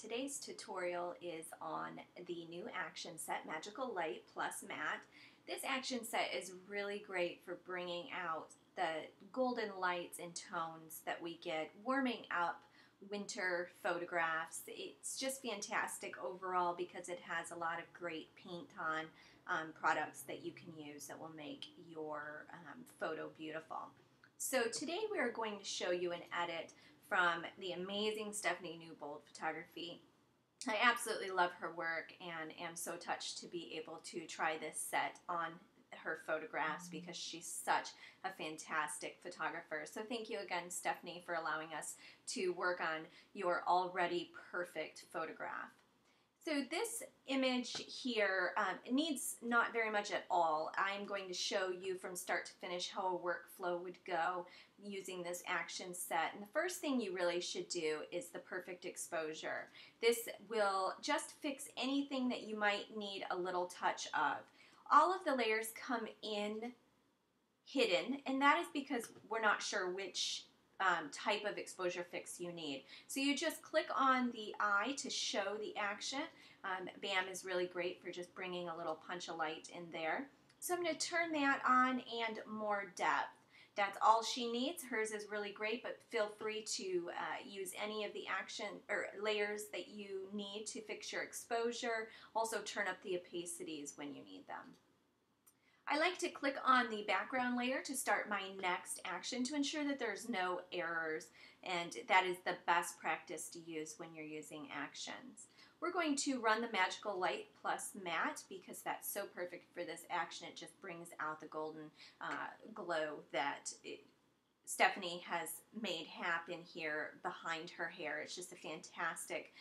Today's tutorial is on the new action set, Magical Light Plus Matte. This action set is really great for bringing out the golden lights and tones that we get, warming up winter photographs. It's just fantastic overall because it has a lot of great paint-on products that you can use that will make your photo beautiful. So today we are going to show you an edit from the amazing Stephanie Newbold photography. I absolutely love her work and am so touched to be able to try this set on her photographs because she's such a fantastic photographer. So thank you again, Stephanie, for allowing us to work on your already perfect photograph. So this image here needs not very much at all. I'm going to show you from start to finish how a workflow would go using this action set. And the first thing you really should do is the perfect exposure. This will just fix anything that you might need a little touch of. All of the layers come in hidden, and that is because we're not sure which type of exposure fix you need. So you just click on the eye to show the action. BAM is really great for just bringing a little punch of light in there. So I'm going to turn that on and more depth. That's all she needs. Hers is really great, but feel free to use any of the action or layers that you need to fix your exposure. Also turn up the opacities when you need them. I like to click on the background layer to start my next action to ensure that there's no errors, and that is the best practice to use when you're using actions. We're going to run the Magical Light Plus Matte because that's so perfect for this action. It just brings out the golden glow that Stephanie has made happen here behind her hair. It's just a fantastic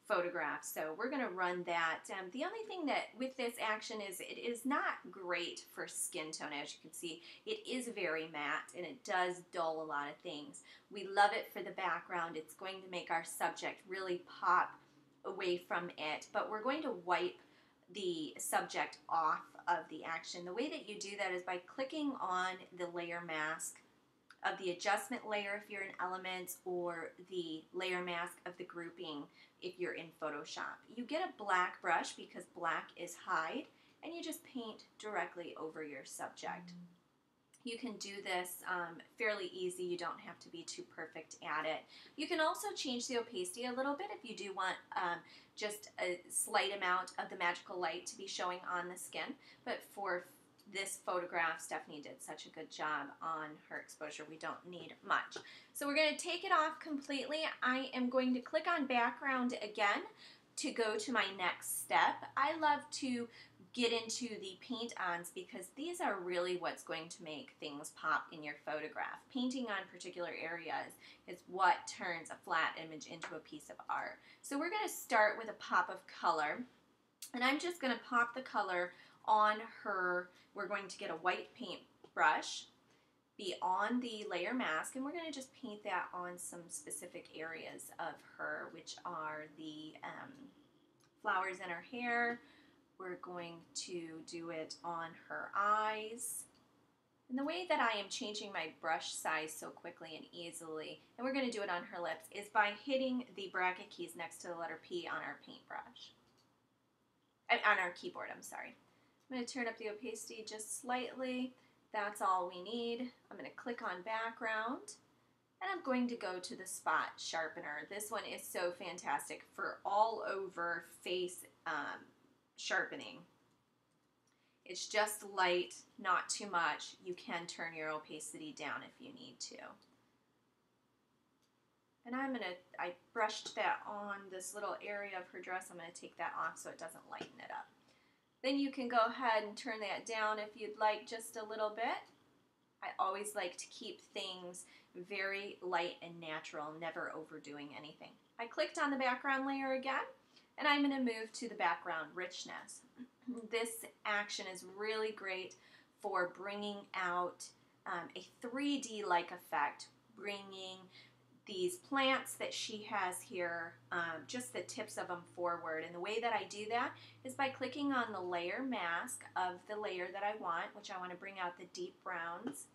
photograph. So we're going to run that. The only thing that with this action is it is not great for skin tone. As you can see, it is very matte and it does dull a lot of things. We love it for the background. It's going to make our subject really pop away from it, but we're going to wipe the subject off of the action. The way that you do that is by clicking on the layer mask of the adjustment layer if you're in Elements, or the layer mask of the grouping if you're in Photoshop. You get a black brush because black is hide, and you just paint directly over your subject. You can do this fairly easy. You don't have to be too perfect at it. You can also change the opacity a little bit if you do want just a slight amount of the magical light to be showing on the skin, but for this photograph, Stephanie did such a good job on her exposure. We don't need much. So we're going to take it off completely. I am going to click on background again to go to my next step. I love to get into the paint-ons because these are really what's going to make things pop in your photograph. Painting on particular areas is what turns a flat image into a piece of art. So we're going to start with a pop of color, and I'm just going to pop the color on her. We're going to get a white paint brush, be on the layer mask, and we're going to just paint that on some specific areas of her, which are the flowers in her hair. We're going to do it on her eyes. And the way that I am changing my brush size so quickly and easily, and we're going to do it on her lips, is by hitting the bracket keys next to the letter P on our paintbrush. On our keyboard, I'm sorry. I'm going to turn up the opacity just slightly. That's all we need. I'm going to click on background, and I'm going to go to the spot sharpener. This one is so fantastic for all over face sharpening. It's just light, not too much. You can turn your opacity down if you need to. And I brushed that on this little area of her dress. I'm going to take that off so it doesn't lighten it up. Then you can go ahead and turn that down if you'd like just a little bit. I always like to keep things very light and natural, never overdoing anything. I clicked on the background layer again, and I'm going to move to the background richness. This action is really great for bringing out a 3D-like effect, bringing these plants that she has here, just the tips of them forward. And the way that I do that is by clicking on the layer mask of the layer that I want, which I want to bring out the deep browns.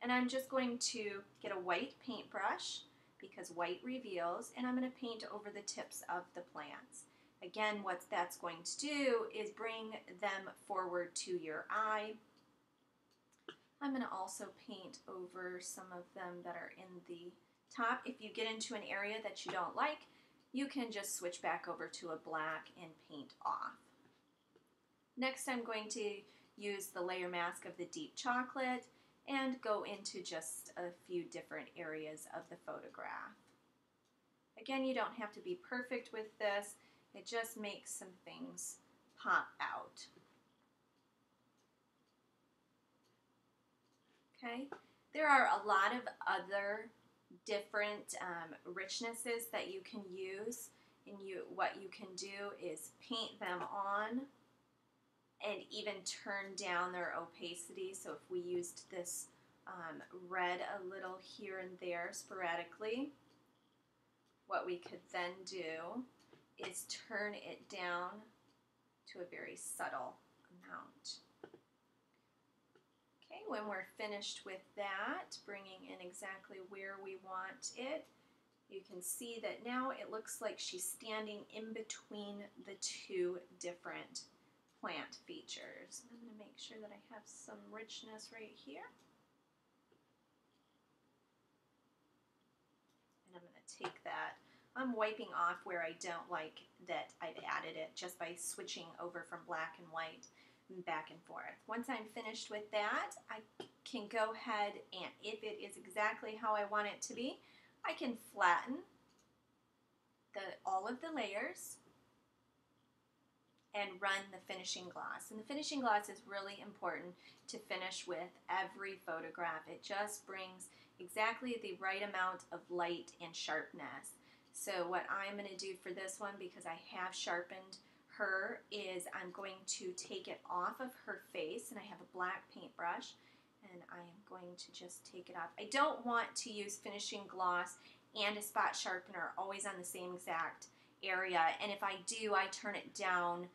And I'm just going to get a white paintbrush because white reveals, and I'm going to paint over the tips of the plants. Again, what that's going to do is bring them forward to your eye. I'm going to also paint over some of them that are in the top. If you get into an area that you don't like, you can just switch back over to a black and paint off. Next, I'm going to use the layer mask of the deep chocolate and go into just a few different areas of the photograph. Again, you don't have to be perfect with this. It just makes some things pop out. Okay, there are a lot of other different richnesses that you can use, and what you can do is paint them on and even turn down their opacity. So if we used this red a little here and there sporadically, what we could then do is turn it down to a very subtle amount. Okay, when we're finished with that, bringing in exactly where we want it, you can see that now it looks like she's standing in between the two different plant features. I'm going to make sure that I have some richness right here. And I'm going to take that. I'm wiping off where I don't like that I've added it just by switching over from black and white and back and forth. Once I'm finished with that, I can go ahead and if it is exactly how I want it to be, I can flatten all of the layers and run the finishing gloss. And the finishing gloss is really important to finish with every photograph. It just brings exactly the right amount of light and sharpness. So what I'm going to do for this one, because I have sharpened her, is I'm going to take it off of her face, and I have a black paintbrush, and I am going to just take it off. I don't want to use finishing gloss and a spot sharpener always on the same exact area, and if I do, I turn it down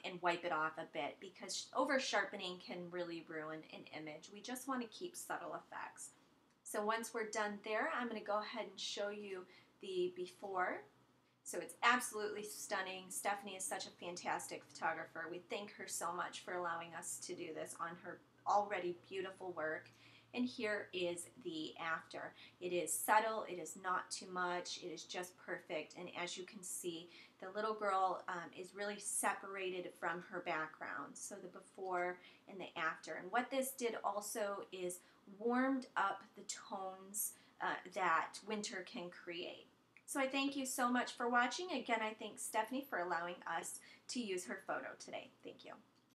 and wipe it off a bit, because over sharpening can really ruin an image. We just want to keep subtle effects. So once we're done there, I'm going to go ahead and show you the before. So it's absolutely stunning. Stephanie is such a fantastic photographer. We thank her so much for allowing us to do this on her already beautiful work. And here is the after. It is subtle, it is not too much, it is just perfect. And as you can see, the little girl is really separated from her background. So the before and the after. And what this did also is warmed up the tones that winter can create. So I thank you so much for watching. Again, I thank Stephanie for allowing us to use her photo today. Thank you.